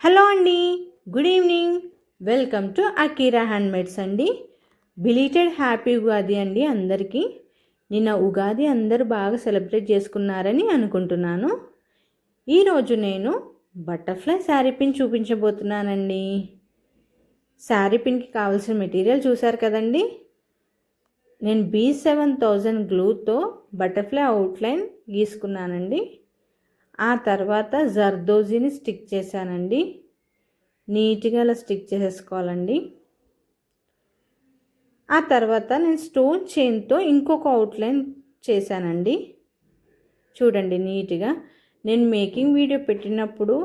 Hello అండి, good evening. Welcome to Akira handmades అండి. Belated happy Ugadi అండి అందరికీ. నిన్న ఉగాది అందరూ బాగా సెలబ్రేట్ చేసుకున్నారని అనుకుంటున్నాను. ఈరోజు నేను బటర్ఫ్లై శారీ పిన్ చూపించబోతున్నానండి. శారీ పిన్కి కావాల్సిన మెటీరియల్ చూసారు కదండి. నేను B7000 గ్లూతో బటర్ఫ్లై అవుట్లైన్ గీసుకున్నానండి. ఆ తర్వాత జర్దోజీని స్టిక్ చేశానండి. నీట్గా అలా స్టిక్ చేసేసుకోవాలండి. ఆ తర్వాత నేను స్టోన్ చైన్తో ఇంకొక అవుట్లైన్ చేశానండి. చూడండి నీట్గా. నేను మేకింగ్ వీడియో పెట్టినప్పుడు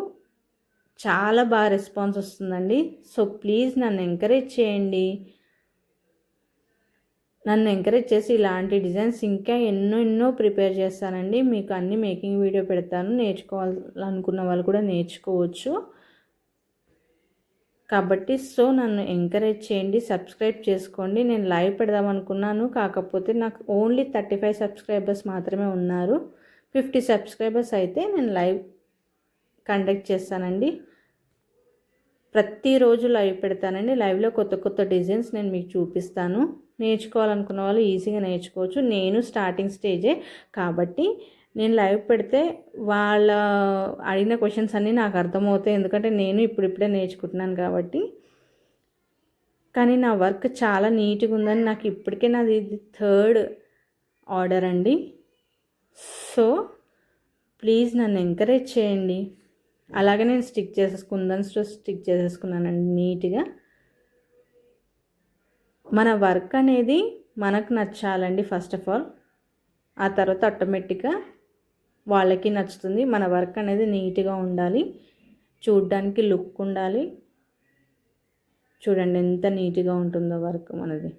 చాలా బాగా రెస్పాన్స్ వస్తుందండి. సో ప్లీజ్ నన్ను ఎంకరేజ్ చేయండి. నన్ను ఎంకరేజ్ చేసి ఇలాంటి డిజైన్స్ ఇంకా ఎన్నో ప్రిపేర్ చేస్తానండి. మీకు అన్ని మేకింగ్ వీడియో పెడతాను. నేర్చుకోవాలనుకున్న వాళ్ళు కూడా నేర్చుకోవచ్చు కాబట్టి నన్ను ఎంకరేజ్ చేయండి, సబ్స్క్రైబ్ చేసుకోండి. నేను లైవ్ పెడదాం అనుకున్నాను, కాకపోతే నాకు ఓన్లీ 35 సబ్స్క్రైబర్స్ మాత్రమే ఉన్నారు. 50 సబ్స్క్రైబర్స్ అయితే నేను లైవ్ కండక్ట్ చేస్తానండి. ప్రతిరోజు లైవ్ పెడతానండి. లైవ్లో కొత్త డిజైన్స్ నేను మీకు చూపిస్తాను. నేర్చుకోవాలనుకున్న వాళ్ళు ఈజీగా నేర్చుకోవచ్చు. నేను స్టార్టింగ్ స్టేజే కాబట్టి నేను లైవ్ పెడితే వాళ్ళ అడిగిన క్వశ్చన్స్ అన్నీ నాకు అర్థమవుతాయి. ఎందుకంటే నేను ఇప్పుడిప్పుడే నేర్చుకుంటున్నాను కాబట్టి. కానీ నా వర్క్ చాలా నీట్గా ఉందని నాకు ఇప్పటికే నాది 3rd ఆర్డర్ అండి. సో ప్లీజ్ నన్ను ఎంకరేజ్ చేయండి. అలాగే నేను స్టిక్ చేసేసుకున్నానండి నీట్గా. మన వర్క్ అనేది మనకు నచ్చాలండి ఫస్ట్ ఆఫ్ ఆల్. ఆ తర్వాత ఆటోమేటిక్గా వాళ్ళకి నచ్చుతుంది. మన వర్క్ అనేది నీట్గా ఉండాలి, చూడ్డానికి లుక్ ఉండాలి. చూడండి ఎంత నీట్గా ఉంటుందో వర్క్ మనది.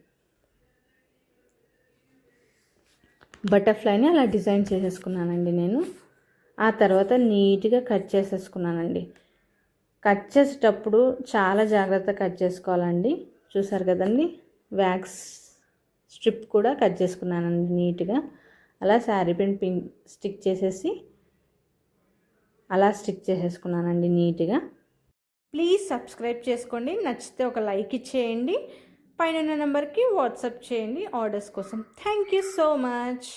బటర్ఫ్లైని అలా డిజైన్ చేసేసుకున్నానండి నేను. ఆ తర్వాత నీట్గా కట్ చేసేసుకున్నానండి. కట్ చేసేటప్పుడు చాలా జాగ్రత్తగా కట్ చేసుకోవాలండి. చూసారు కదండి, వ్యాక్స్ స్ట్రిప్ కూడా కట్ చేసుకున్నానండి నీట్గా. అలా శారీ పిన్ స్టిక్ చేసేసి అలా స్టిక్ చేసేసుకున్నానండి నీట్గా. ప్లీజ్ సబ్స్క్రైబ్ చేసుకోండి. నచ్చితే ఒక లైక్ ఇచ్చేయండి. పైన నెంబర్కి వాట్సాప్ చేయండి ఆర్డర్స్ కోసం. Thank you so much.